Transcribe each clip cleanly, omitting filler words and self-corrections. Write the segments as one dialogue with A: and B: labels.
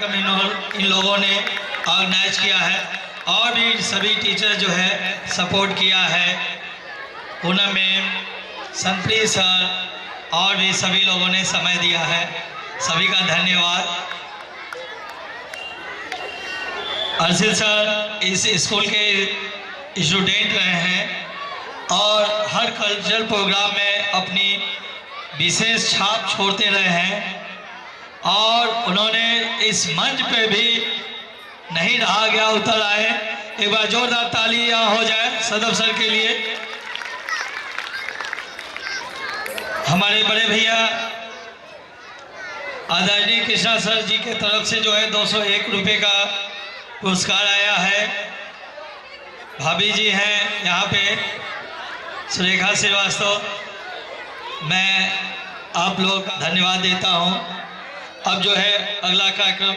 A: कार्यक्रम इन लोगों ने ऑर्गेनाइज किया है और भी सभी टीचर जो है सपोर्ट किया है। पूनम मैम, संप्रीत सर और भी सभी लोगों ने समय दिया है, सभी का धन्यवाद। अर्षित सर इस स्कूल के स्टूडेंट रहे हैं और हर कल्चरल प्रोग्राम में अपनी विशेष छाप छोड़ते रहे हैं और उन्होंने इस मंच पे भी नहीं रहा गया, उतर आए। एक बार जोरदार तालियां हो जाए सदफ सर के लिए। हमारे बड़े भैया आदरणीय कृष्णा सर जी के तरफ से जो है 201 रुपये का पुरस्कार आया है। भाभी जी हैं यहाँ पे, सुरेखा श्रीवास्तव, मैं आप लोग का धन्यवाद देता हूँ। अब जो है अगला कार्यक्रम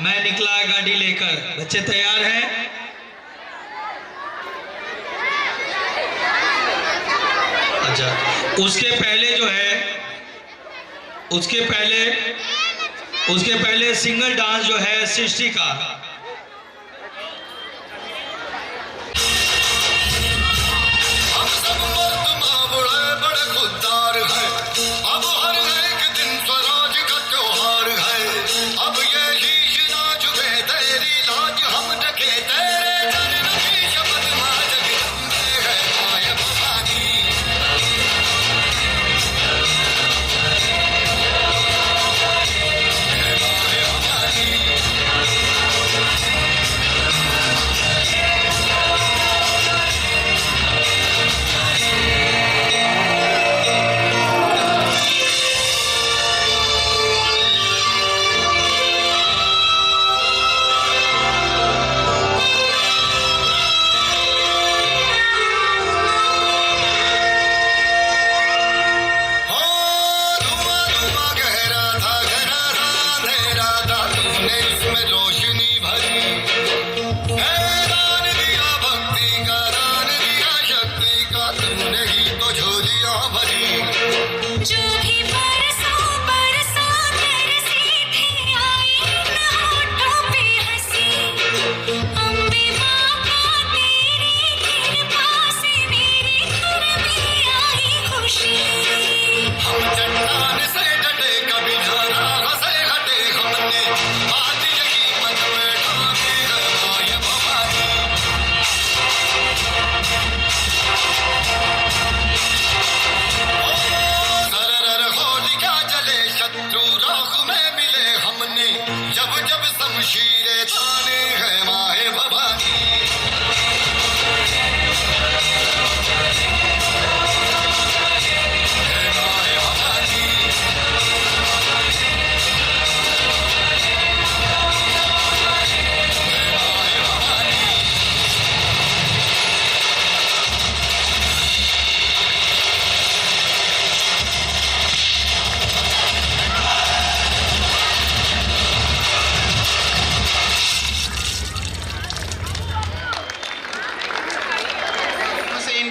A: मैं निकला गाड़ी लेकर, बच्चे तैयार हैं? अच्छा, उसके पहले सिंगल डांस जो है सृष्टि का।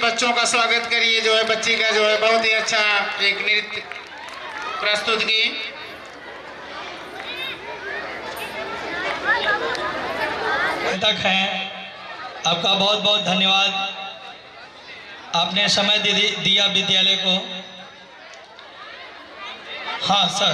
B: बच्चों का स्वागत करिए। जो है बच्ची का जो है बहुत ही अच्छा एक नृत्य प्रस्तुत की।
A: तक हैं, आपका बहुत बहुत धन्यवाद, आपने समय दिया विद्यालय को। हाँ सर,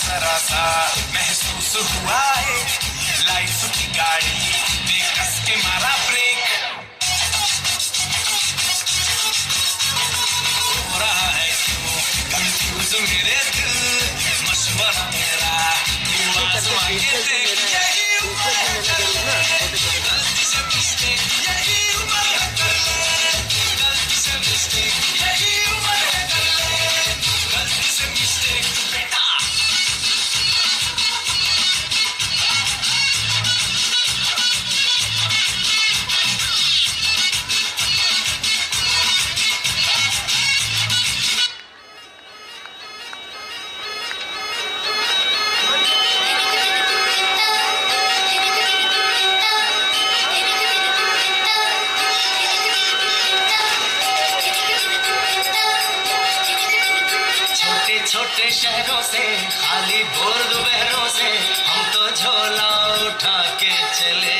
C: जरा सा महसूस हुआ है लाइफ की गाड़ी बेकस के मारा ब्रेक हो रहा है क्यों कंफ्यूज मेरे दिल मशवरा मेरा तू आजमा के देख यही उम्र है कर ले गलती से मिस्टेक यही उम्र है कर ले गलती से मिस्टेक यही उम्र है कर ले गलती से मिस्टेक बेटा छोटे शहरों से खाली बोर दोपहरों से हम तो झोला उठा के चले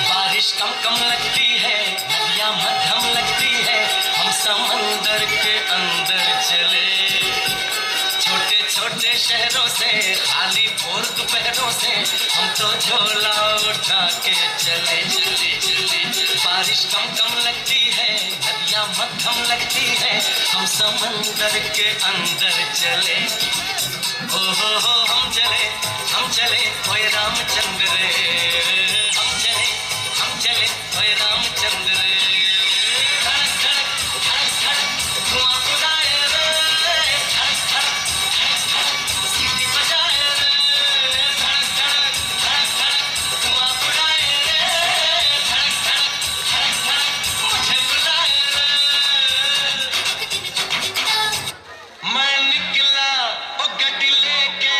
C: बारिश कम कम लगती है नदियां मध्यम लगती है हम समंदर के अंदर चले छोटे छोटे शहरों से खाली बोर दोपहरों से हम तो झोला उठा के चले चले चले बारिश कम कम लगती है नदियां मध्यम लगती है हम समंदर के अंदर चले ओ हो हम चले ओए रामचंद्र रे हम चले ओए रामचंद्र रे धड़क धड़क धड़क धड़क धुआं उड़ाए रे धड़क धड़क धड़क धड़क सीटी बजाए रे धड़क धड़क धड़क धड़क धुआं उड़ाए रे धड़क धड़क धड़क धड़क मुझे बुलाए रे मैं निकला ओ गड्डी लेके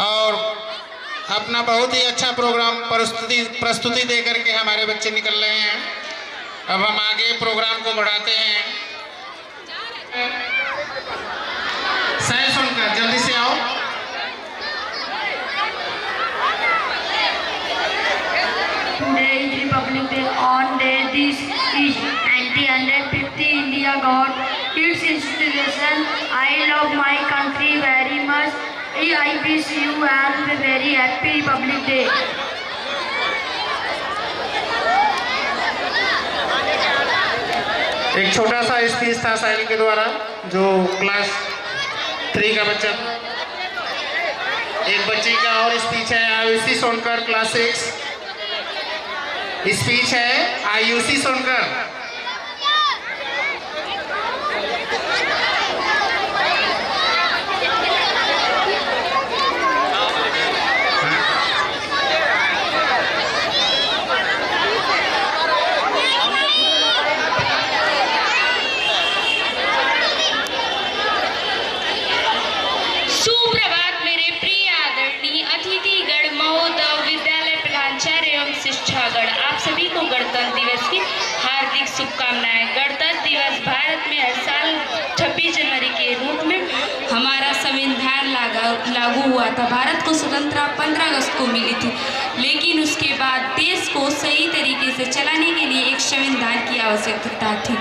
B: और अपना बहुत ही अच्छा प्रोग्राम प्रस्तुति दे करके हमारे बच्चे निकल रहे हैं। अब हम आगे प्रोग्राम को बढ़ाते हैं। सही सुनकर जल्दी से आओ।
D: Today is Republic Day. On day this is 1950 India got its institution. I love my country very much. I wish you have a very happy Republic Day.
B: एक छोटा सा स्पीच था साहिल के द्वारा, जो क्लास 3 का बच्चा, एक बच्ची का और स्पीच है आयुषी सोनकर क्लास 6। स्पीच है आयुषी सोनकर।
E: लागू हुआ था। भारत को स्वतंत्रता 15 अगस्त को मिली थी, लेकिन उसके बाद देश को सही तरीके से चलाने के लिए एक संविधान की आवश्यकता थी।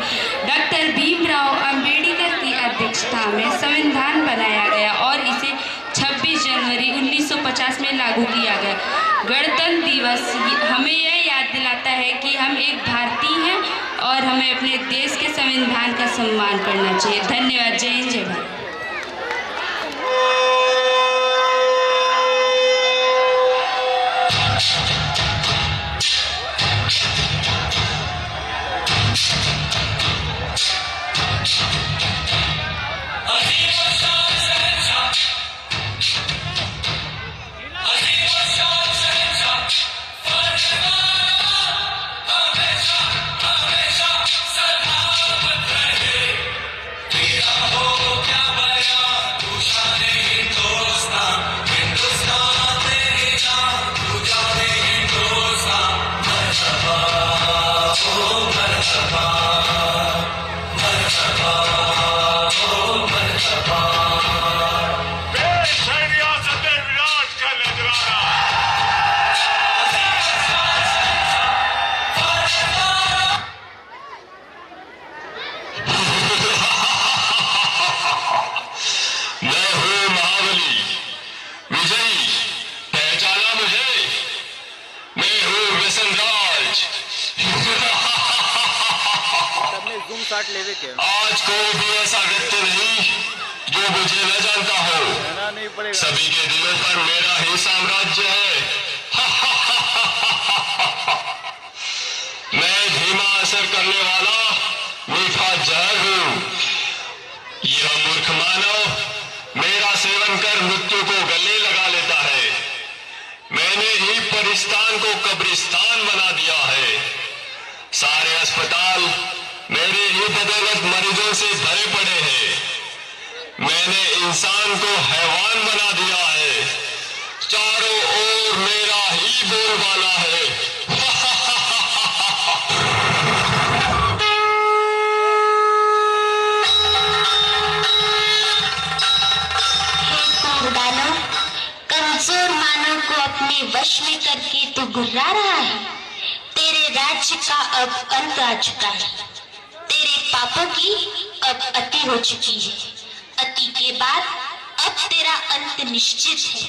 E: डॉक्टर भीमराव अंबेडकर की अध्यक्षता में संविधान बनाया गया और इसे 26 जनवरी 1950 में लागू किया गया। गणतंत्र दिवस हमें यह याद दिलाता है कि हम एक भारतीय हैं और हमें अपने देश के संविधान का सम्मान करना चाहिए। धन्यवाद। जय हिंद, जय भारत।
F: आज कोई भी ऐसा व्यक्ति नहीं जो मुझे न जानता हो। सभी के दिलों पर मेरा ही साम्राज्य है। मैं धीमा असर करने वाला मीठा जहर हूं। यह मूर्ख मानव मेरा सेवन कर मृत्यु को गले लगा लेता है। मैंने ही परिस्तान को कब्रिस्तान बना दिया है। सारे अस्पताल मेरे ही बदौलत मरीजों से भरे पड़े हैं। मैंने इंसान को हैवान बना दिया है। चारों ओर मेरा ही बोलबाला है।
G: कमजोर मानव को अपने वश में करके तो गुर्रा रहा है। तेरे राज्य का अब अंत आ चुका है। तेरे पापों की अब अति हो चुकी है। अति के बाद अब तेरा अंत निश्चित है।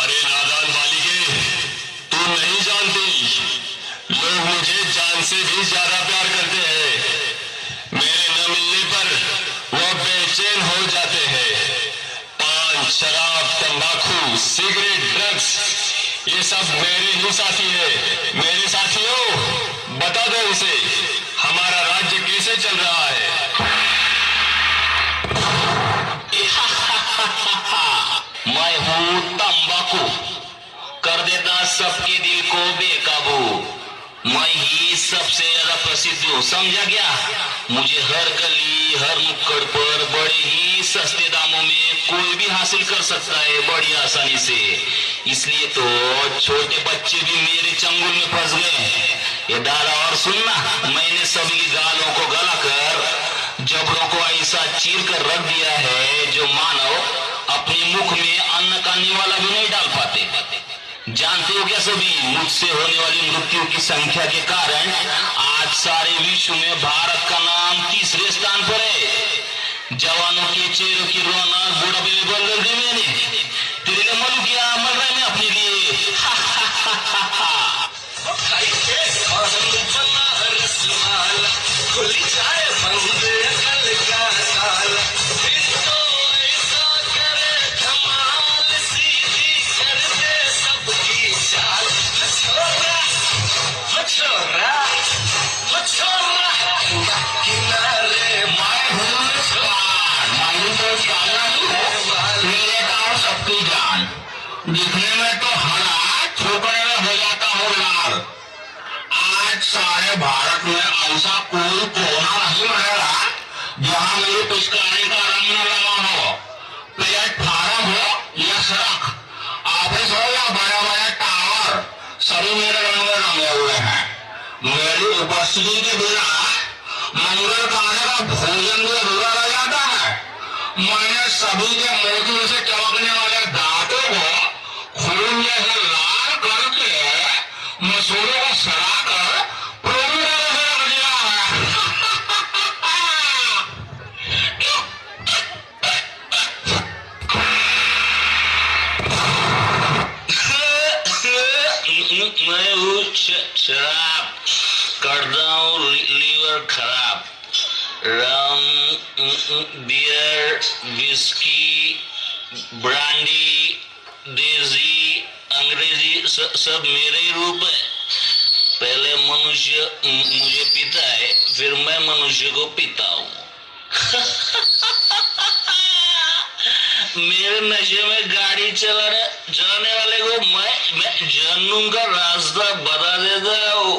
F: अरे नादान बालिके, तू नहीं जानती लोग मुझे जान से भी ज्यादा प्यार करते हैं। मेरे न मिलने पर वो बेचैन हो जाते हैं। पान, शराब, तंबाकू, सिगरेट, ड्रग्स, ये सब मेरे ही साथी है। मेरे साथियों, बता दो इसे हमारा राज्य कैसे चल रहा है।
H: मैं हूँ तंबाकू, कर देता सबके दिल को बेकाबू। मैं ही सबसे ज्यादा प्रसिद्ध हूँ, समझा गया। मुझे हर गली हर नुक्कड़ पर बड़े ही सस्ते दामों में कोई भी हासिल कर सकता है, बड़ी आसानी से। इसलिए तो छोटे बच्चे भी मेरे चंगुल में फंस गए। ये दादा और सुनना, मैंने सभी की गालों को गला कर जबड़ों को ऐसा चीर कर रख दिया है जो मानव अपने मुख में अन्न का निवाला भी नहीं डाल पाते। जानते हो क्या सभी, मुझसे होने वाली मृत्यु की संख्या के कारण आज सारे विश्व में भारत का नाम तीसरे स्थान पर है। जवानों के चेहरों की रौनक बुढ़ापे में बदल दी मैंने। तेरे लिए मलू क्या मर रहा है मैं अपने लिए। खुल जाए बंद अकल का ताला, फिर तो ऐसा करे धमाल, सीधी कर दे सबकी चाल। छोरा छोरा छोरा किनारे मैं हूँ मेरे गाँव सबकी जान। दिखने में तो हरा, छोकरे में हो जाता हूँ लाल। आज सारे भारत में ऐसा कोई कोना नहीं मिलेगा जहाँ मेरी पिचकारी का रंग न लगा हो। प्लेटफार्म हो या सड़क, ऑफिस हो या बड़े बड़े टावर, सभी मेरे रंग में रंगे हुए हैं। मेरी उपस्थिति के बिना मंगल खाने का भोजन भी अधूरा रह जाता है।
F: मैंने सभी के मोती से चमकने वाले दांतों को खून जैसे लाल करके मसूरों को सड़ाकर पूरी तरह से रख दिया है। मैं हूँ शराब, करता हूँ लीवर खराब। रम, बियर, विस्की, ब्रांडी, देसी, अंग्रेजी सब मेरे ही रूप है। पहले मनुष्य मुझे पीता है, फिर मैं मनुष्य को पीता हूँ। मेरे नशे में गाड़ी चलाने वाले को मैं जहन्नुम का रास्ता बता देता हूँ।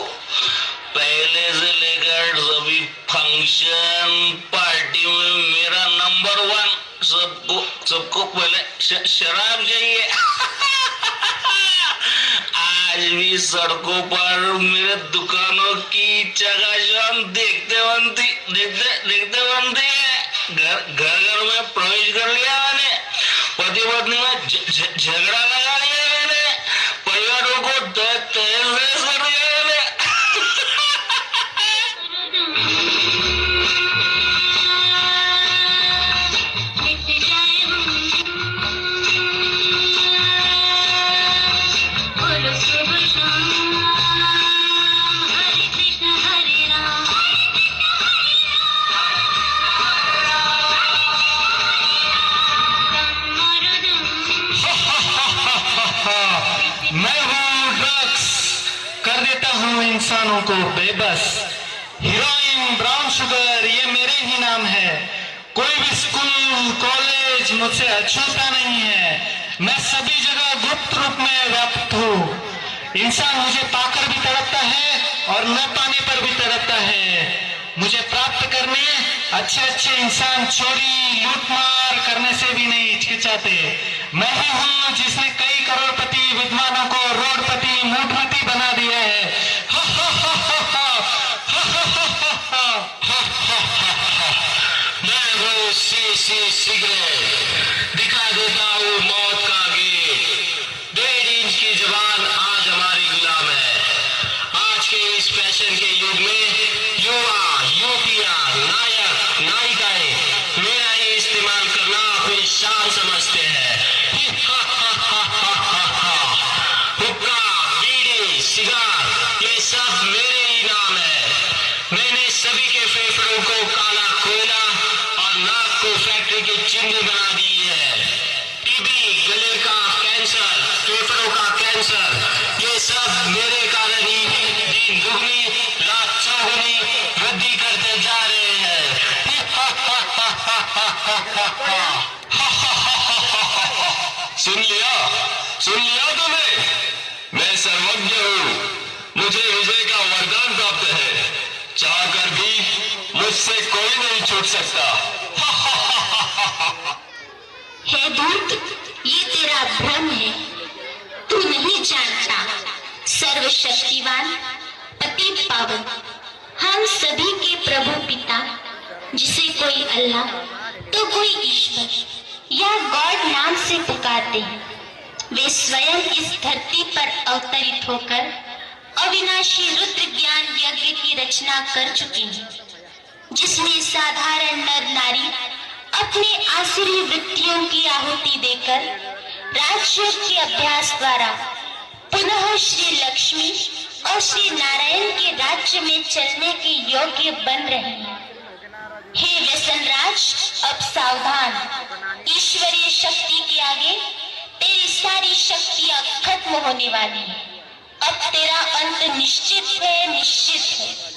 F: पहले से लेकर सभी फंक्शन पार्टी में मेरा नंबर 1। सबको पहले शराब चाहिए। आज भी सड़कों पर मेरे दुकानों की चकाचौंध देखते बनती है। घर में प्रवेश कर लिया मैंने, पति पत्नी में झगड़ा लगा लिया मैंने, परिवारों को तहस नहस कर दिया मैंने।
A: इंसानों को बेबस। हीरोइन, ब्राउन शुगर, ये मेरे ही नाम है। कोई भी स्कूल कॉलेज मुझसे अछूता नहीं है। मैं सभी जगह गुप्त रूप में व्याप्त हूँ। इंसान मुझे पाकर भी तड़पता है और न पाने पर भी तड़पता है। मुझे प्राप्त करने अच्छे इंसान चोरी लूटमार करने से भी नहीं हिचकिचाते। मैं ही हूँ जिसने कई करोड़पति विद्वानों को रोडपति मूढ़मती बना दिया है।
F: मैं वो सिगरेट दिखा देता हूँ मौत का गेट। 1.5 इंच की जबान आज हमारी गुलाम है। आज के इस फैशन के युग में युवा युवतियां नायक नायिकाएं मेरा ही इस्तेमाल करना अपनी शान समझते हैं। हुक्का, बीड़ी, सिगार ये सब मेरे ही नाम है। मैंने सभी के फेफड़ों को काला कोयला और नाक को फैक्ट्री की चिमनी बना दी है। टीबी, गले का कैंसर, फेफड़ों का कैंसर ये सब मेरे कारण ही दिन दुगनी रात चौगुनी वृद्धि करते जा रहे हैं। सुन लिया तुम्हें? मैं सर्वज्ञ हूँ। मुझे विजय का वरदान प्राप्त है। चाहकर भी मुझसे कोई नहीं छूट सकता।
G: हे दूत, ये तेरा भ्रम है। तू नहीं जानता सर्वशक्तिवान पति पावन हम सभी के प्रभु पिता, जिसे कोई अल्लाह तो कोई ईश्वर या गॉड नाम से पुकारते हैं, वे स्वयं इस धरती पर अवतरित होकर अविनाशी रुद्र ज्ञान यज्ञ की रचना कर चुके हैं, जिसमें साधारण नर नारी अपने आसुरी वृत्तियों की आहुति देकर राजयोग के अभ्यास द्वारा पुनः श्री लक्ष्मी और श्री नारायण के राज्य में चलने के योग्य बन रहे हैं। हे व्यसनराज, अब सावधान। ईश्वरीय शक्ति के आगे तेरी सारी शक्तियां खत्म होने वाली है। अब तेरा अंत निश्चित है, निश्चित है।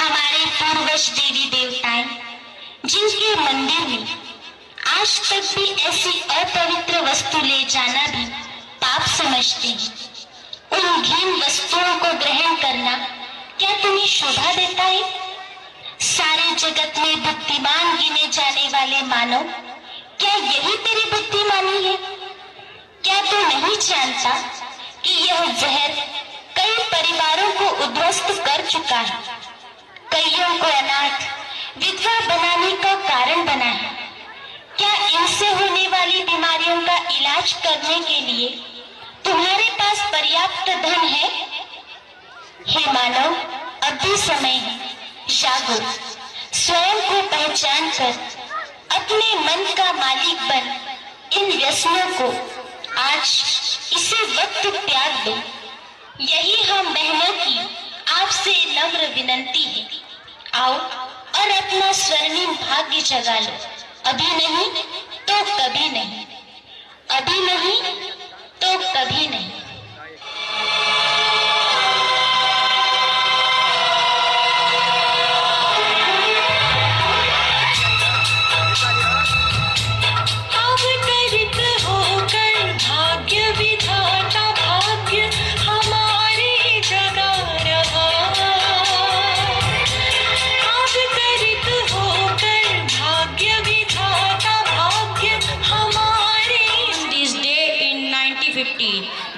G: हमारे पूर्वज देवी देवताएं, जिनके मंदिर में आज तक भी ऐसी अपवित्र वस्तु ले जाना भी पाप समझते हैं, उन घिन वस्तुओं को ग्रहण करना क्या तुम्हें शोभा देता है? सारे जगत में बुद्धिमान गिने जाने वाले मानव, क्या यही तेरी बुद्धिमानी है? क्या तू नहीं जानता कि यह जहर कई परिवारों को उद्ध्वस्त कर चुका है, कईयों को अनाथ विधवा बनाने का कारण बना है? क्या इनसे होने वाली बीमारियों का इलाज करने के लिए तुम्हारे पास पर्याप्त धन है? हे मानव, अब भी समय है, जागो, स्वयं को पहचान कर अपने मन का मालिक बन इन व्यसनों को आज इसे वक्त त्याग दो। यही हम बहनों की आपसे नम्र विनंती है। आओ और अपना स्वर्णिम भाग्य जगा लो। अभी नहीं तो कभी नहीं, अभी नहीं तो कभी नहीं।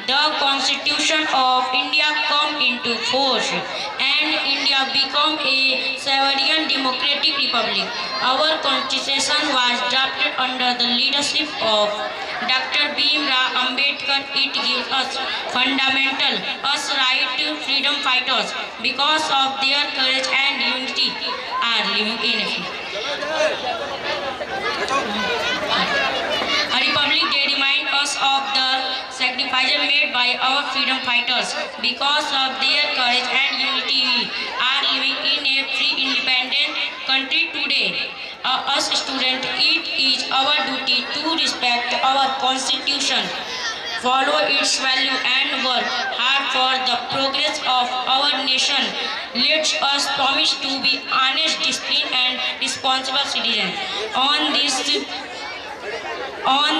E: The Constitution of India come into force and India become a sovereign democratic republic. Our constitution was drafted under the leadership of Dr. Bhim Rao Ambedkar. It gives us fundamental right freedom fighters because of their courage and unity are living in a republic. They remind us of the sacrifices made by our freedom fighters. Because of their courage and unity, we are living in a free, independent country today. As students, it is our duty to respect our constitution, follow its value, and work hard for the progress of our nation. Let us promise to be honest, disciplined, and responsible citizens. On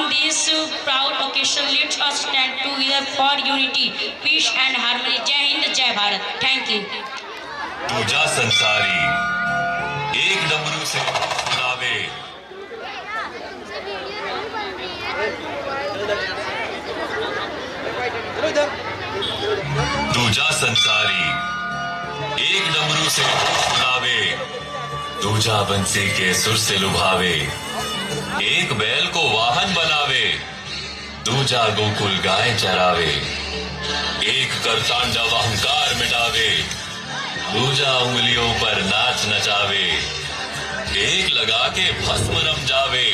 E: this proud occasion, let us stand together for unity, peace and harmony. Jai Hind, Jai Bharat. Thank you.
F: दूजा संसारी एक डमरू से सुनावे, दूजा संसारी एक डमरू से सुनावे, दूजा बंसी के सुर से लुभावे, एक बैल को वाहन बनावे, दूजा गोकुल गाय चरावे, एक कर तांडव अहंकार मिटावे, दूजा उंगलियों पर नाच नचावे, एक लगा के भस्म रम जावे,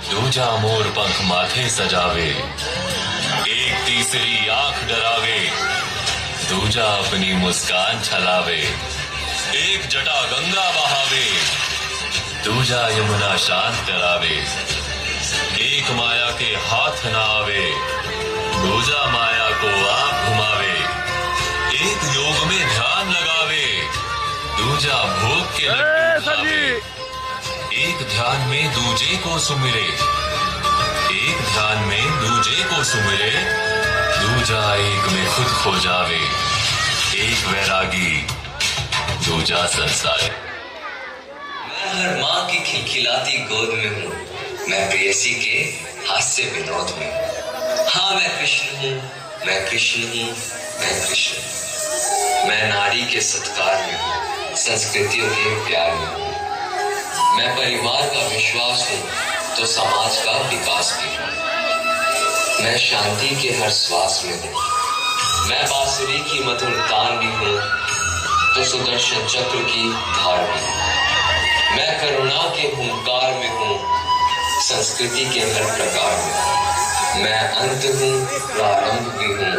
F: दूजा मोर पंख माथे सजावे, एक तीसरी आंख डरावे, दूजा अपनी मुस्कान छलावे, एक जटा गंगा बहावे, दूजा यमुना शांत करावे, एक माया के हाथ न आवे, दूजा माया को आप घुमावे, एक योग में ध्यान लगावे, दूजा भोग के लड्डू खावे, एक ध्यान में दूजे को सुमिरे, एक ध्यान में दूजे को सुमिरे, दूजा एक में खुद खो जावे, एक वैरागी दूजा संसार।
C: हर माँ की खिलखिलाती गोद में हूँ, मैं प्रेयसी के हास्य विनोद में। हाँ मैं कृष्ण हूँ, मैं कृष्ण हूँ, मैं कृष्ण हूँ। मैं नारी के सत्कार में हूँ, संस्कृतियों के प्यार में हूँ। मैं परिवार का विश्वास हूँ तो समाज का विकास भी हूँ। मैं शांति के हर श्वास में हूँ। मैं बांसुरी की मधुर तान भी हूँ तो सुदर्शन चक्र की धार भी हूँ। मैं करुणा के हुंकार में हूँ, संस्कृति के हर प्रकार में। मैं अंत हूँ, प्रारंभ भी हूँ,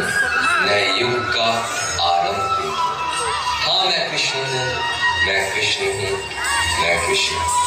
C: नए युग का आरंभ भी हूँ। हाँ मैं कृष्ण हूँ, मैं कृष्ण हूँ, मैं कृष्ण हूँ।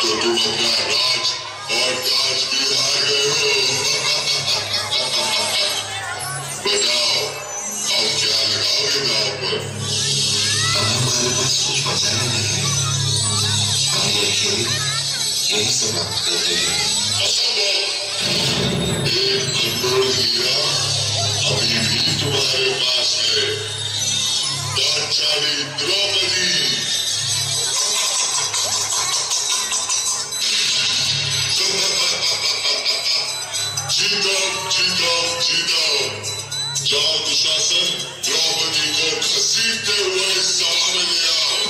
I: तो तुम अपना राज और ताज भी हार गए हो। बताओ अब क्या लगाओगे दांव पर?
J: अब हमारे पास कुछ बचा ही नहीं है। हम ये खेल यही समाप्त कर देंगे।
I: असंभव। एक अनमोल हीरा अभी भी तुम्हारे पास है, पांचाली द्रौपदी। जीतो जाओ दुशासन, द्रौपदी को घसीटते हुए सभा में ले आओ।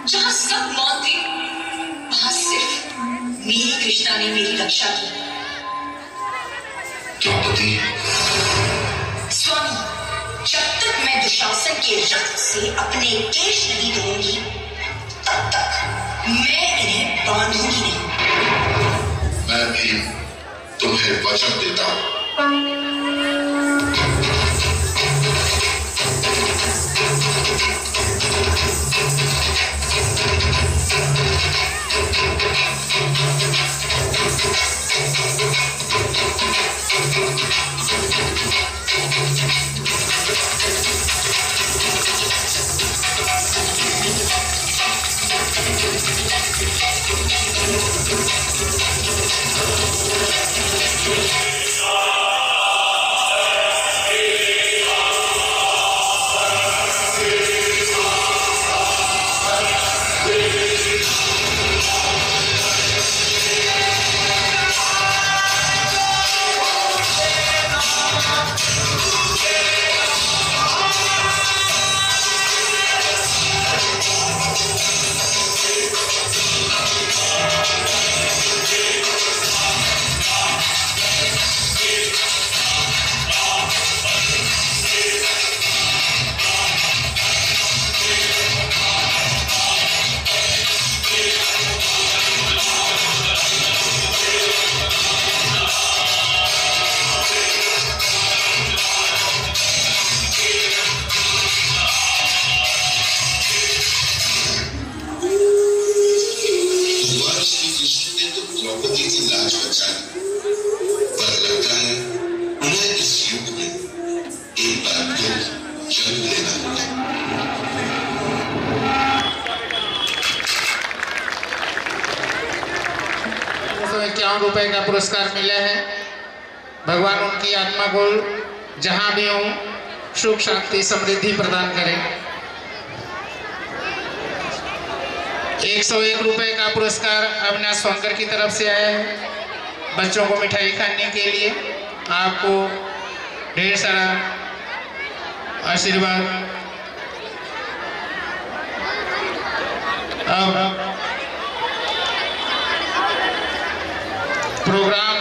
K: जहाँ सब मौत थी, वहाँ सिर्फ मेरी कृष्णा ने मेरी रक्षा की।
J: द्रौपदी,
K: स्वामी, जब तक मैं दुशासन के रक्त से अपने केश नहीं धोऊंगी, तब तक मैं इन्हें बांधूंगी नहीं।
I: मैं भी तुम्हें वचन देता हूँ।
B: ₹51 का पुरस्कार मिला है। भगवान उनकी आत्मा को जहां भी हो सुख शांति समृद्धि प्रदान करें। ₹101 का पुरस्कार अविनाश शंकर की तरफ से आया है। बच्चों को मिठाई खाने के लिए आपको ढेर सारा आशीर्वाद। अब प्रोग्राम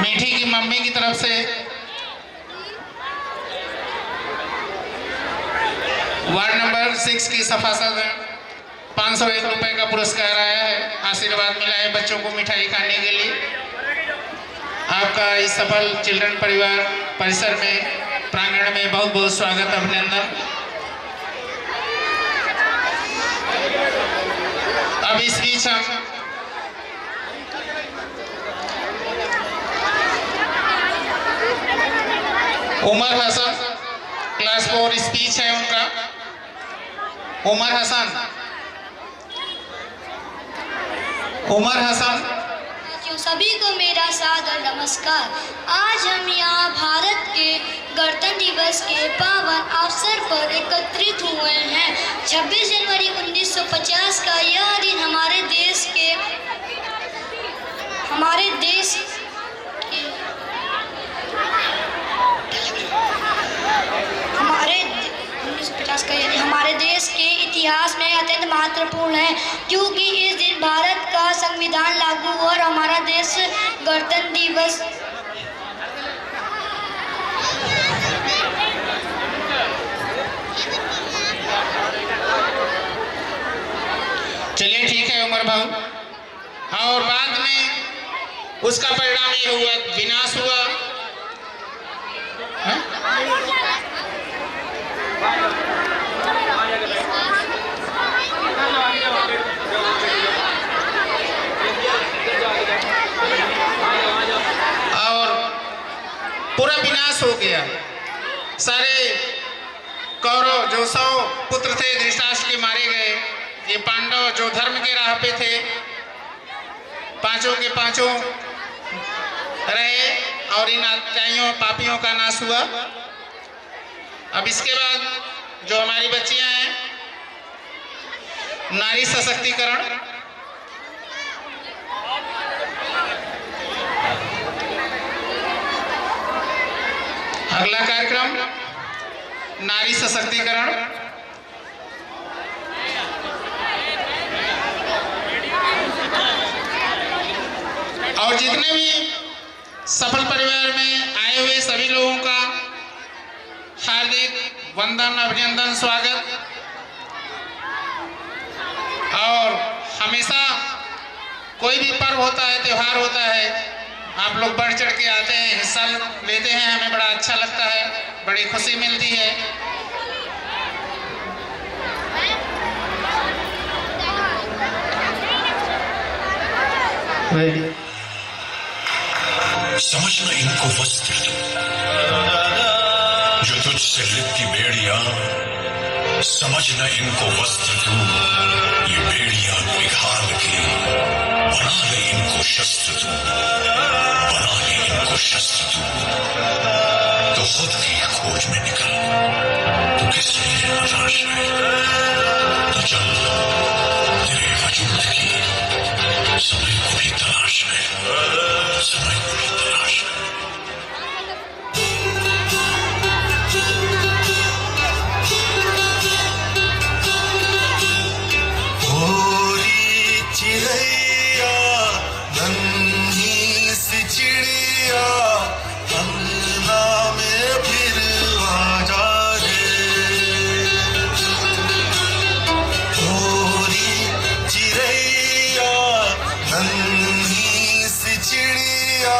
B: मीठी की मम्मी की तरफ से वार्ड नंबर 6 की सफासद ₹501 का पुरस्कार आया है। आशीर्वाद मिला है बच्चों को मिठाई खाने के लिए। आपका इस सफल चिल्ड्रन परिवार परिसर में प्रांगण में बहुत बहुत स्वागत, अभिनंदन। अब इस बीच हम उमर हसन, क्लास 4 स्पीच है उनका। उमर हसन, उमर हसन।
D: सभी को मेरा सादर नमस्कार। आज हम यहाँ भारत के गणतंत्र दिवस के पावन अवसर पर एकत्रित हुए हैं। 26 जनवरी 1950 का यह दिन हमारे देश के 1950 का यह दिन हमारे देश के इतिहास में अत्यंत महत्वपूर्ण है, क्योंकि इस दिन भारत का संविधान लागू हुआ और हमारा देश गणतंत्र दिवस
B: चलिए ठीक है उमर भाऊ। और बाद में उसका परिणाम ये हुआ, विनाश हुआ। है? और पूरा विनाश हो गया। सारे कौरव जो 100 पुत्र थे धृतराष्ट्र के मारे गए। ये पांडव जो धर्म के राह पे थे, पांचों के पांचों रहे और इन अत्याचारियों पापियों का नाश हुआ। अब इसके बाद जो हमारी बच्चियां हैं, नारी सशक्तिकरण। अगला कार्यक्रम नारी सशक्तिकरण। और जितने भी सफल परिवार में आए हुए सभी लोगों का हार्दिक वंदन, अभिनंदन, स्वागत। और हमेशा कोई भी पर्व होता है, त्योहार होता है, आप लोग बढ़ चढ़ के आते हैं, हिस्सा लेते हैं, हमें बड़ा अच्छा लगता है, बड़ी खुशी मिलती है।
I: समझना इनको वस्त्र दो जो तुझसे लिपटी बेड़ियां, समझना इनको वस्त्र दो ये बेड़ियां निकाल के, बना ले इनको शस्त्र दो, बना ले इनको शस्त्र दो। तो खुद की खोज में निकल, तो किस लिए हताश है? तो चल तेरे वजूद की समय को भी तलाश है, समय को भी तलाश है।
L: चिड़ैया नन्ही सी चिड़िया अंगना में फिर आ जा रे। गोरी चिड़ैया नन्ही सी चिड़िया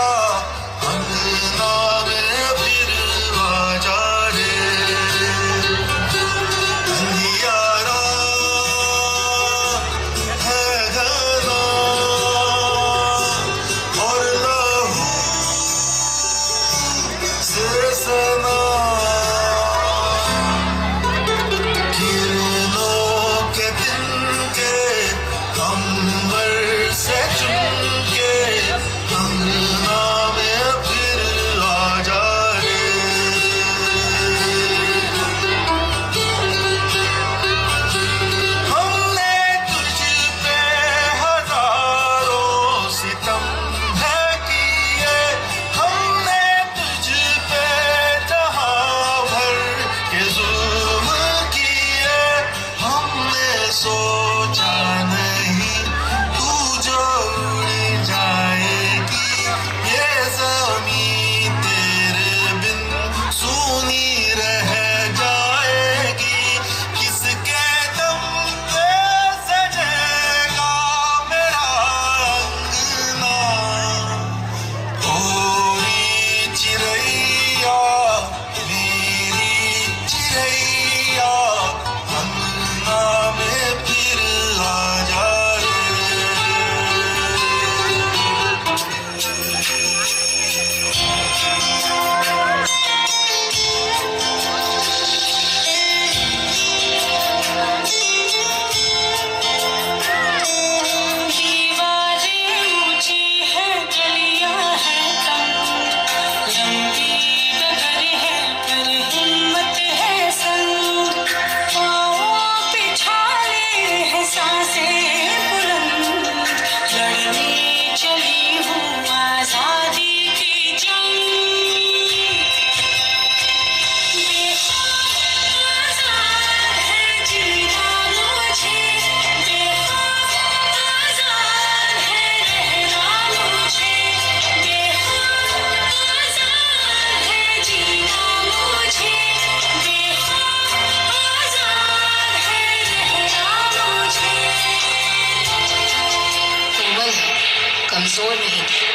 K: कमजोर नहीं थी,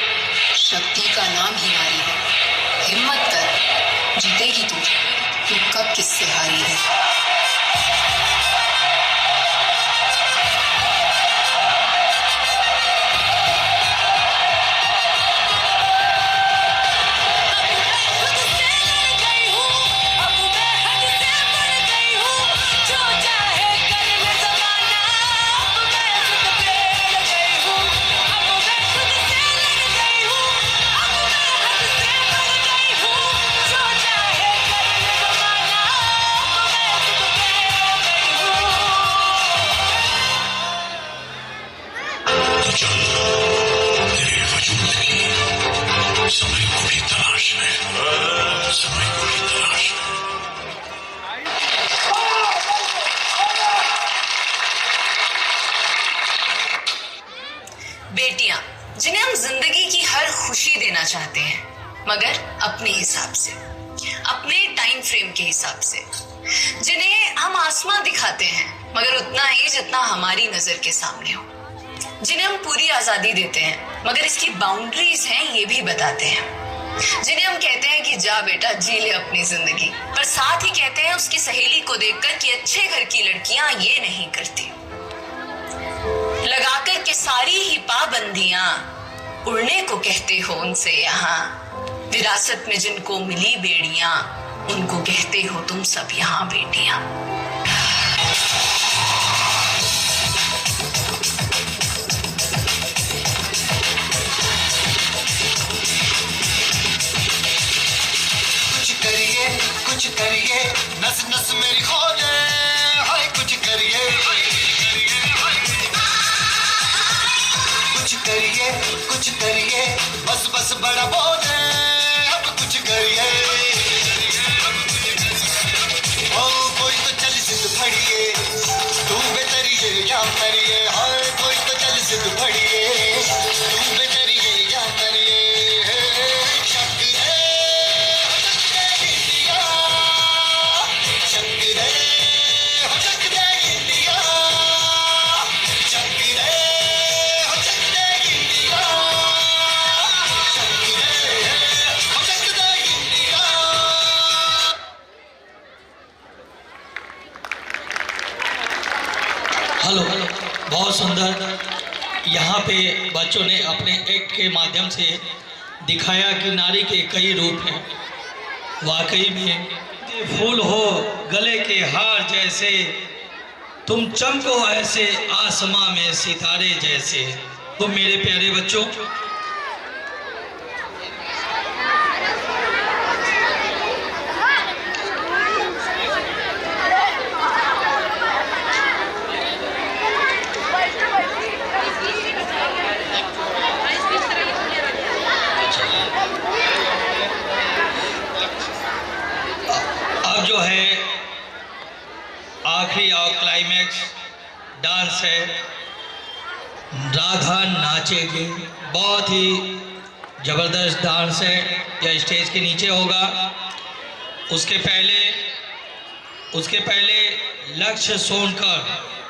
K: शक्ति का नाम ही नारी है। हिम्मत कर, जीतेगी तू कब किससे हारी है।
I: समय को भी तलाश है, समय को भी तलाश है।
K: बेटियां जिन्हें हम जिंदगी की हर खुशी देना चाहते हैं, मगर अपने हिसाब से, अपने टाइम फ्रेम के हिसाब से, जिन्हें हम आसमां दिखाते हैं मगर उतना ही जितना हमारी नजर के सामने हो, जिन्हें हम पूरी आजादी देते हैं मगर इसकी बाउंड्रीज हैं ये भी बताते हैं, जिन्हें हम कहते हैं कि जा बेटा जी ले अपनी जिंदगी, पर साथ ही कहते हैं उसकी सहेली को देखकर कि अच्छे घर की लड़कियां ये नहीं करती। लगाकर के सारी ही पाबंदियां उड़ने को कहते हो उनसे यहाँ, विरासत में जिनको मिली बेड़ियां उनको कहते हो तुम सब यहाँ बेटियां।
L: कुछ करिए नस नस मेरी खोले, हाय कुछ करिए, कुछ करिए बस बस बड़ा बोले, अब कुछ करिए। ओ कोई तो चल सिद्ध फड़िए, तू बेतरिए या मरिए, हाय कोई तो चल सिद्ध फड़िए, तू बेतरिए या मरिए।
A: हेलो, बहुत सुंदर। यहाँ पे बच्चों ने अपने एक्ट के माध्यम से दिखाया कि नारी के कई रूप हैं। वाकई में फूल हो गले के हार जैसे, तुम चमको ऐसे आसमां में सितारे जैसे। तो मेरे प्यारे बच्चों, अब जो है आखिरी और क्लाइमैक्स डांस है। राधा नाचेगी, बहुत ही ज़बरदस्त डांस है। यह स्टेज के नीचे होगा। उसके पहले लक्ष्य सोनकर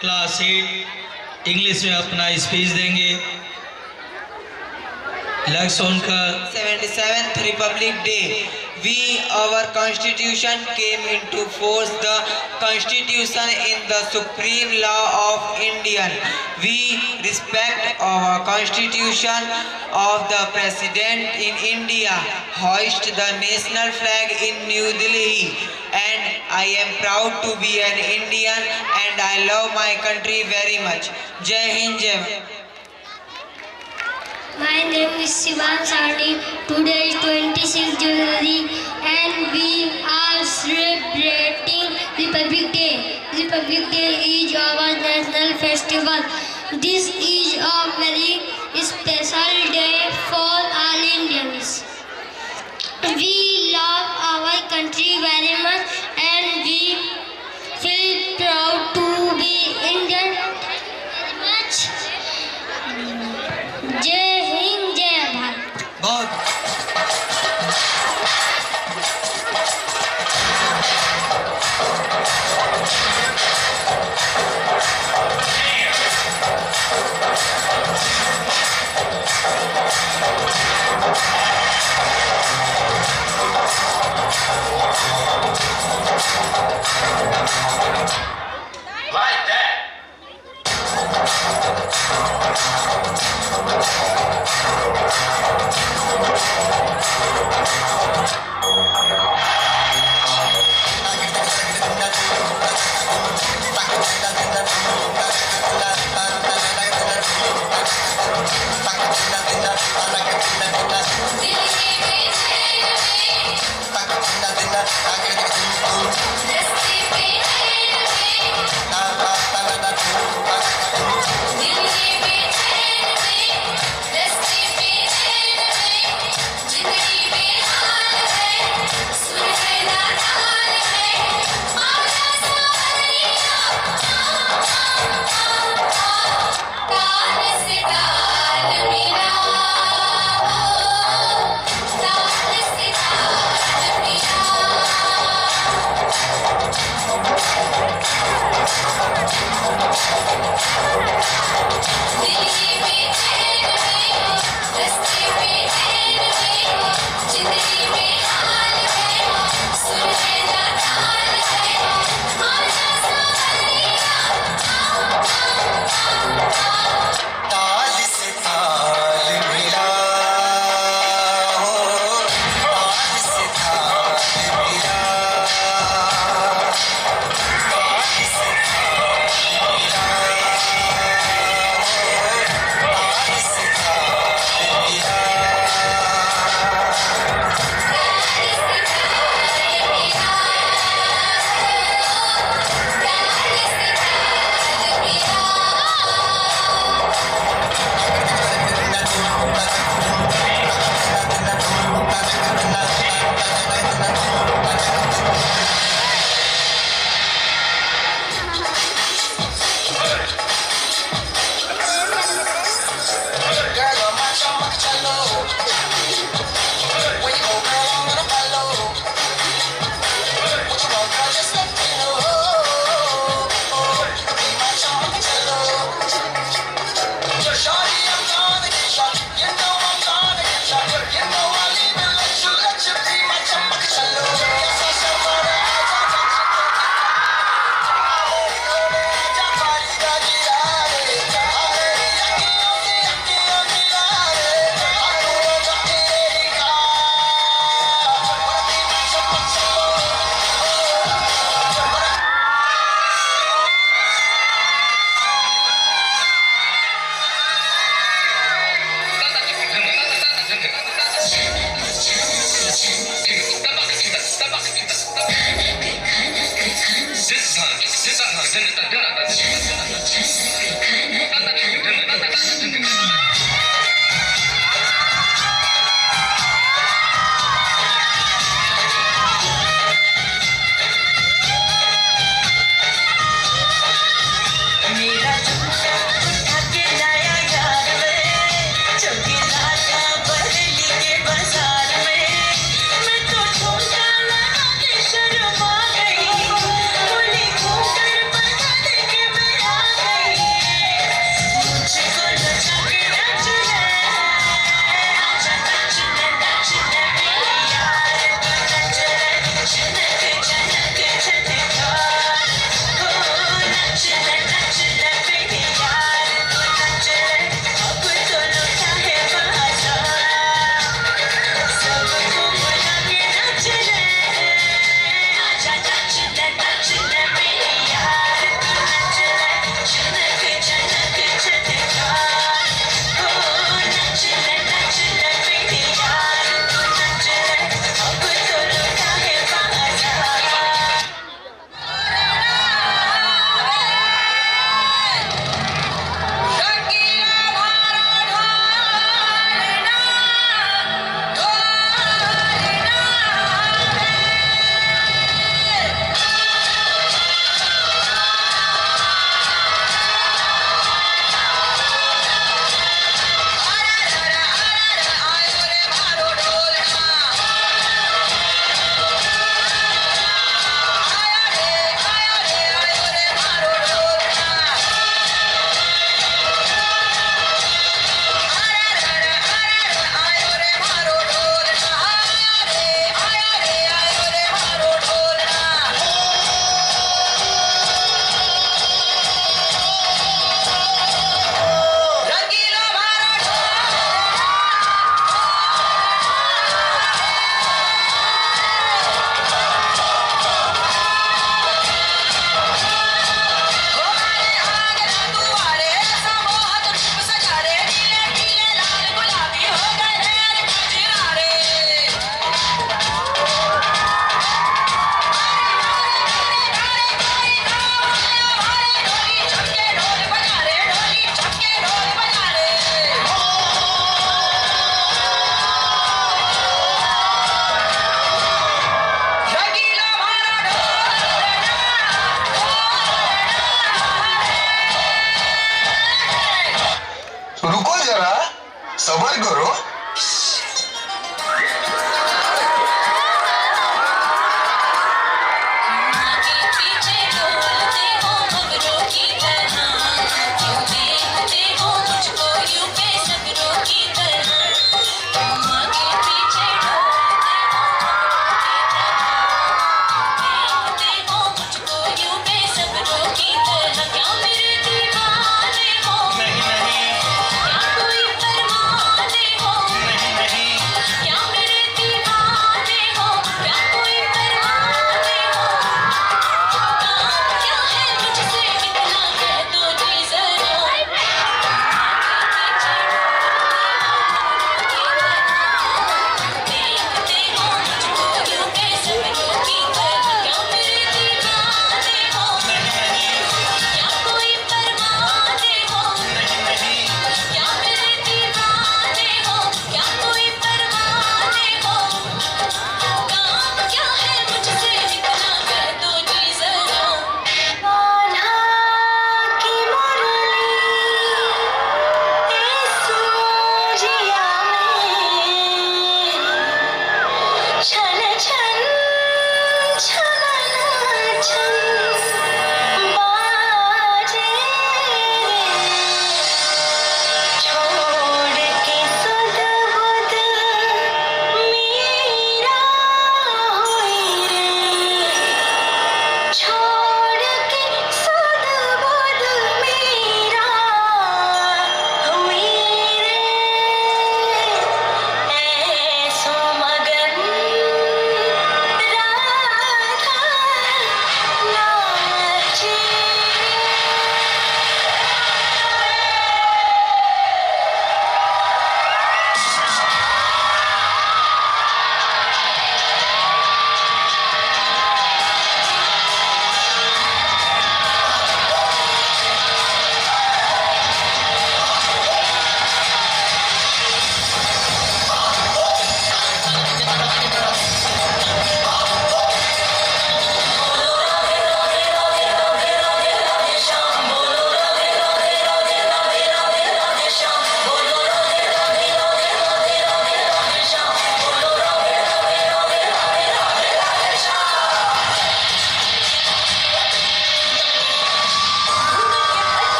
A: क्लास 8 इंग्लिश में अपना स्पीच देंगे। लक्ष्य Sonkar.
M: 77th Republic Day. Our Constitution came into force. The Constitution is the supreme law of India. We respect our Constitution of the President in India. Hoist the national flag in New Delhi. And I am proud to be an Indian and I love my country very much. Jai Hind, Jai Bharat.
D: My name is Shivan Sani. Today is 26 January and we are celebrating Republic Day. Republic Day is our national festival. This is a very special day for all Indians. We love our country very much and we feel proud to be Indian very much. जय हिंद, जय भारत।
A: बहुत
N: जिंदगी बेहाल है, सुन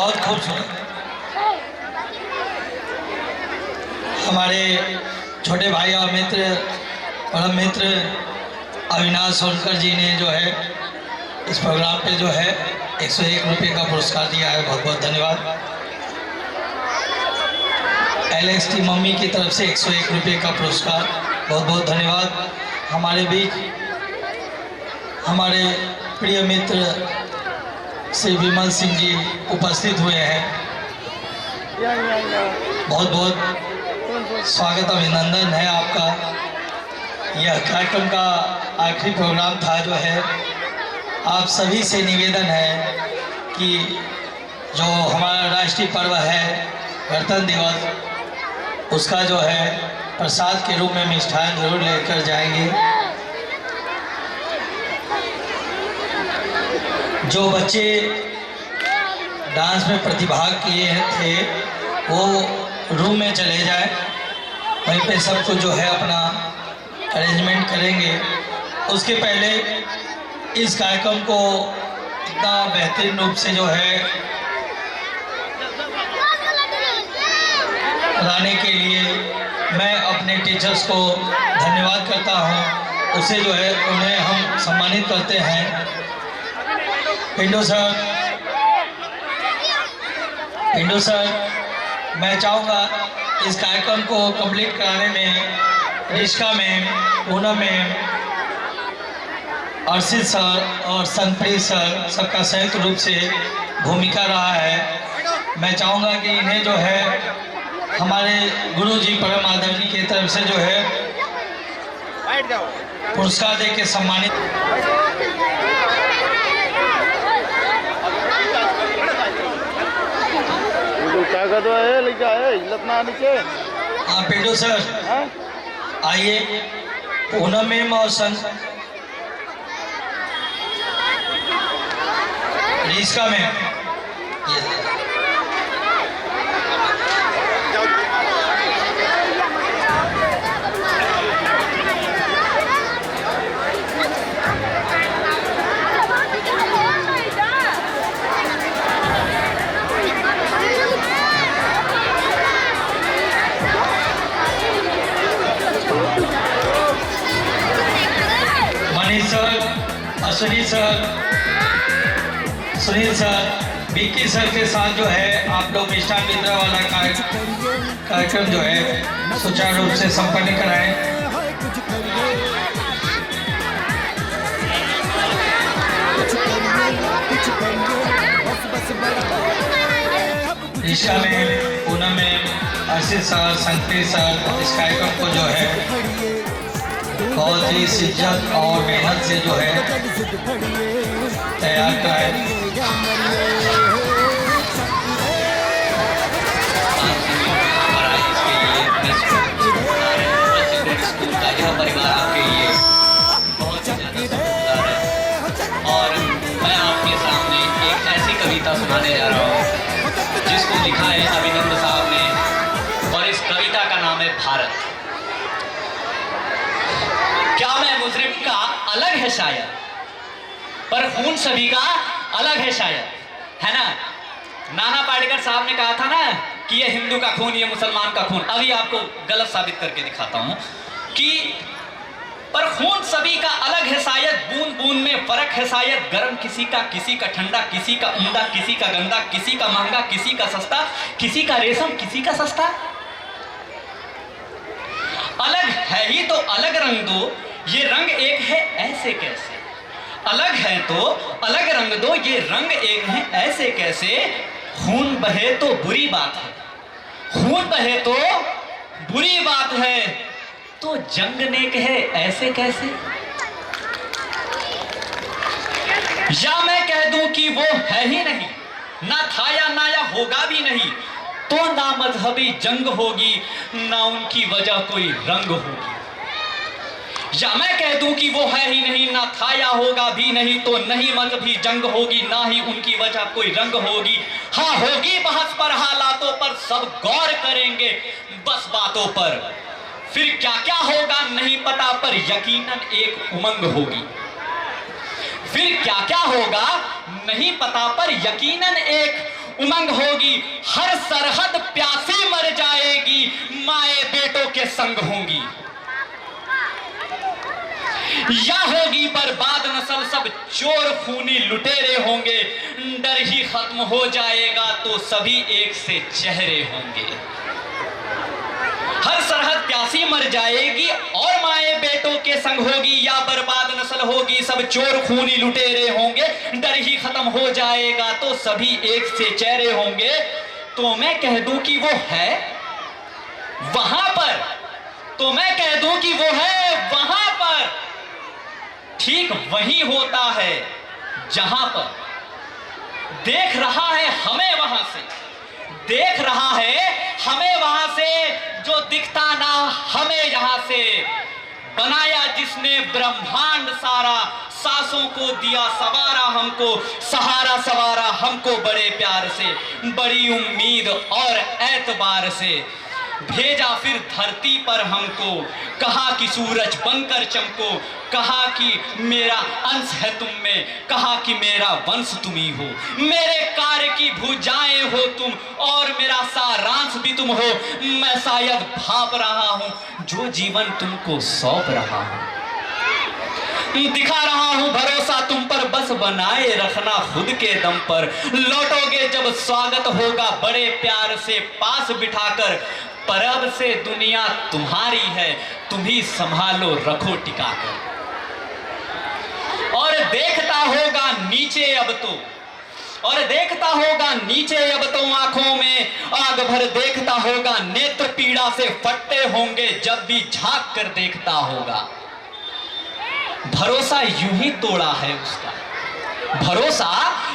A: बहुत खूबसूरत। हमारे छोटे भाई और मित्र, परम मित्र अविनाश सोनकर जी ने जो है इस प्रोग्राम पे जो है 101 रुपये का पुरस्कार दिया है। बहुत बहुत धन्यवाद। एलेक्स की मम्मी की तरफ से 101 रुपये का पुरस्कार, बहुत बहुत धन्यवाद। हमारे बीच हमारे प्रिय मित्र श्री विमल सिंह जी उपस्थित हुए हैं। बहुत बहुत स्वागत, अभिनंदन है आपका। यह कार्यक्रम का आखिरी प्रोग्राम था जो है। आप सभी से निवेदन है कि जो हमारा राष्ट्रीय पर्व है गणतंत्र दिवस, उसका जो है प्रसाद के रूप में मिष्ठान जरूर लेकर जाएंगे। जो बच्चे डांस में प्रतिभाग किए थे वो रूम में चले जाए, वहीं पे सबको जो है अपना अरेंजमेंट करेंगे। उसके पहले इस कार्यक्रम को इतना बेहतरीन रूप से जो है लाने के लिए मैं अपने टीचर्स को धन्यवाद करता हूं। उससे जो है उन्हें हम सम्मानित करते हैं। पिंडू सर, मैं चाहूँगा इस कार्यक्रम को कंप्लीट कराने में Rishka ma'am, Poonam ma'am, Arshit sir और संप्रीत सर सबका संयुक्त रूप से भूमिका रहा है। मैं चाहूँगा कि इन्हें जो है हमारे गुरु जी परम आदरणीय की तरफ से जो है पुरस्कार दे के सम्मानित। हाँ पिंडू सर आइए। पूनम मैम और Rishka ma'am, Manish sir, Ashwini sir, Sunil sir, Vicky sir के साथ जो है आप लोग मिष्ठान वितरण वाला कार्यक्रम जो है सुचारू रूप से संपन्न कराएं। ईशा में, पूनम में, अर्षित सर, संप्रीत सर इस कार्यक्रम को जो है बहुत ही शिद्दत और मेहनत से जो है तैयार कराए। स्कूल का यह परिवार आपके लिए बहुत ज़्यादा सुंदर है और मैं आपके सामने एक ऐसी कविता सुनाने जा रहा हूँ जिसको लिखा है अभिनंदन साहब ने और इस कविता का नाम है भारत। क्या मैं मुजरिम का अलग है शायद, पर खून सभी का अलग है शायद, है ना। नाना पाटेकर साहब ने कहा था ना कि ये हिंदू का खून, ये मुसलमान का खून। अभी आपको गलत साबित करके दिखाता हूं कि पर खून सभी का अलग है शायद, बूंद बूंद में फर्क है शायद, गर्म किसी का ठंडा, किसी का उम्दा, किसी का गंदा, किसी का महंगा, किसी का सस्ता, किसी का रेशम, किसी का सस्ता। अलग है ही तो अलग रंग दो, ये रंग एक है ऐसे कैसे। अलग है तो अलग रंग दो, ये रंग एक है ऐसे कैसे। खून बहे तो बुरी बात है, खून बहे तो बुरी बात है, तो जंग नेक है ऐसे कैसे। या मैं कह दूं कि वो है ही नहीं, ना था या ना या होगा भी नहीं, तो ना मजहबी जंग होगी, ना उनकी वजह कोई रंग होगी। या मैं कह दूं कि वो है ही नहीं, ना था या होगा भी नहीं, तो नहीं मजहबी जंग होगी, ना ही उनकी वजह कोई रंग होगी। हाँ होगी बहस पर, हालातों पर, सब गौर करेंगे बस बातों पर। फिर क्या क्या होगा नहीं पता, पर यकीनन एक उमंग होगी। फिर क्या क्या होगा नहीं पता, पर यकीनन एक
N: उमंग होगी, हर सरहद प्यासी मर जाएगी, माए बेटों के संग होंगी। या होगी बर्बाद नस्ल, सब चोर खूनी लुटेरे होंगे, डर ही खत्म हो जाएगा तो सभी एक से चेहरे होंगे। हर सरहद प्यासी मर जाएगी और माए बेटों के संग होगी, या बर्बाद नस्ल होगी, सब चोर खूनी लुटेरे होंगे, डर ही खत्म हो जाएगा तो सभी एक से चेहरे होंगे। तो मैं कह दूं कि वो है वहां पर, तो मैं कह दूं कि वो है वहां पर, ठीक वही होता है जहां पर देख रहा है हमें वहां से, देख रहा है हमें वहां से, जो दिखता ना हमें यहां से। बनाया जिसने ब्रह्मांड सारा, सांसों को दिया सवारा हमको, सहारा सवारा हमको बड़े प्यार से, बड़ी उम्मीद और एतबार से। भेजा फिर धरती पर हमको, कहा कि सूरज बनकर चमको, कहा कि मेरा अंश है तुम में, कहा कि मेरा वंश तुम ही हो, मेरे कार्य की भुजाएं हो तुम और मेरा सारांश भी तुम हो। मैं शायद भाप रहा हूं जो जीवन तुमको सौंप रहा हूं, दिखा रहा हूं भरोसा तुम पर, बस बनाए रखना खुद के दम पर। लौटोगे जब स्वागत होगा बड़े प्यार से पास बिठाकर, पर अब से दुनिया तुम्हारी है, तुम ही संभालो रखो टिकाकर। और देखता होगा नीचे अब तो, और देखता होगा नीचे अब तो, आंखों में आग भर देखता होगा, नेत्र पीड़ा से फटते होंगे जब भी झांक कर देखता होगा। भरोसा यूं ही तोड़ा है उसका, भरोसा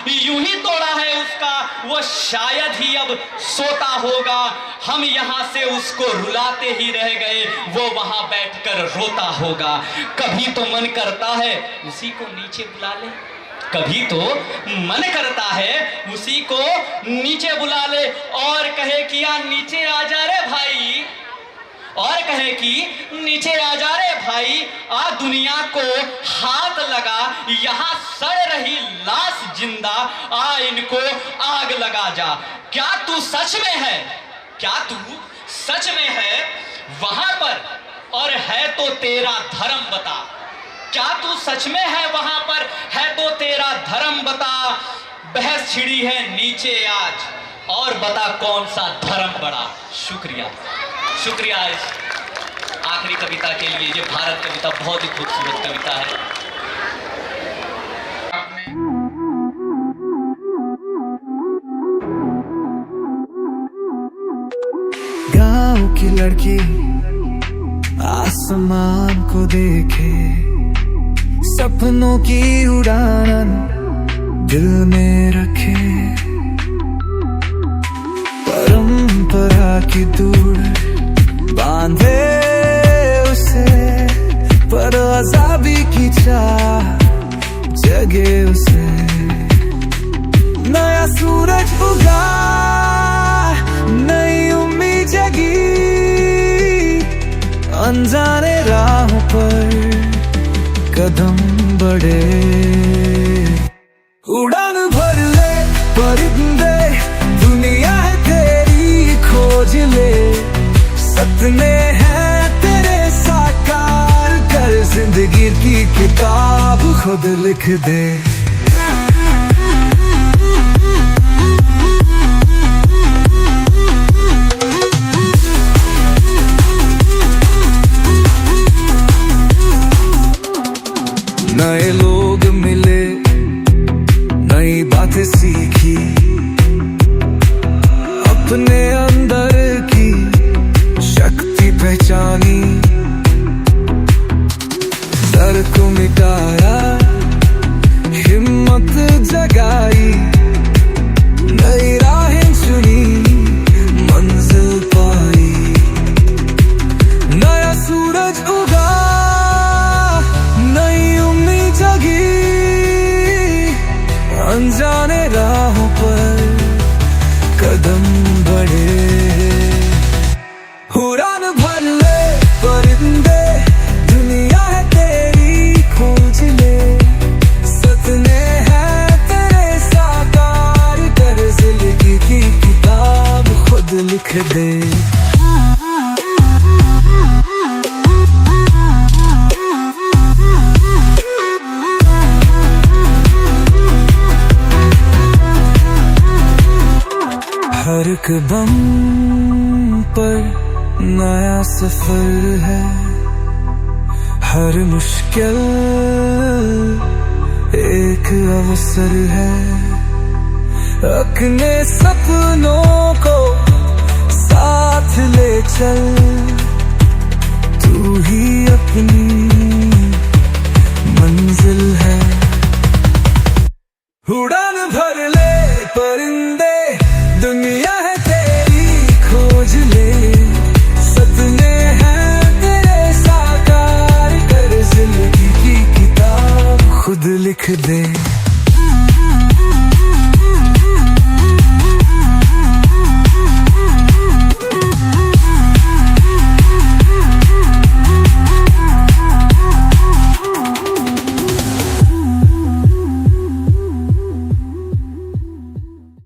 N: यूं ही तोड़ा है उसका, वो शायद ही अब सोता होगा। हम यहां से उसको रुलाते ही रह गए, वो वहां बैठकर रोता होगा। कभी तो मन करता है उसी को नीचे बुला ले, कभी तो मन करता है उसी को नीचे बुला ले और कहे कि यार नीचे आ जा रे भाई, और कहे कि नीचे आ जा रे भाई, आ दुनिया को हाथ लगा, यहां सड़ रही लाश जिंदा, आ इनको आग लगा जा। क्या तू सच में है, क्या तू सच में है वहां पर, और है तो तेरा धर्म बता। क्या तू सच में है वहां पर, है तो तेरा धर्म बता। बहस छिड़ी है नीचे आज, और बता कौन सा धर्म बड़ा। शुक्रिया, शुक्रिया इस आखिरी कविता के लिए। ये भारत कविता बहुत ही खूबसूरत कविता है।
O: गांव की लड़की आसमान को देखे, सपनों की उड़ान दिल में रखे, परंपरा की दूर बांधे उसे, पर आजादी की चाह जगे उसे। नया सूरज उगा, नई उम्मीद जगी, अनजाने राहों पर कदम बढ़े। उड़ान भर ले परिंदे, दुनिया है तेरी खोज ले, सपने हैं तेरे साकार कर, जिंदगी की किताब खुद लिख दे। नए लोग मिले, नई बातें सीखी, अपने अंदर की शक्ति पहचानी, डर को मिटाया, हिम्मत जगाई, नई राहें चुनी, मंजिल पाई। नया सूरज उगा, नई उम्मीद जगी, अनजाने राहों पर कदम बढ़े। उड़ान भर ले परिंदे, दुनिया है तेरी खोज ले, सपने हैं तेरे साकार कर, जिंदगी लिख दे। हर कदम पर नया सफर है, हर मुश्किल एक अवसर है। अपने सपनों को साथ ले चल, तू ही अपनी मंजिल है। उड़ान भर ले परिंदे, दुनिया है तेरी खोज ले। सपने हैं तेरे साकार कर, जिंदगी की किताब खुद लिख दे।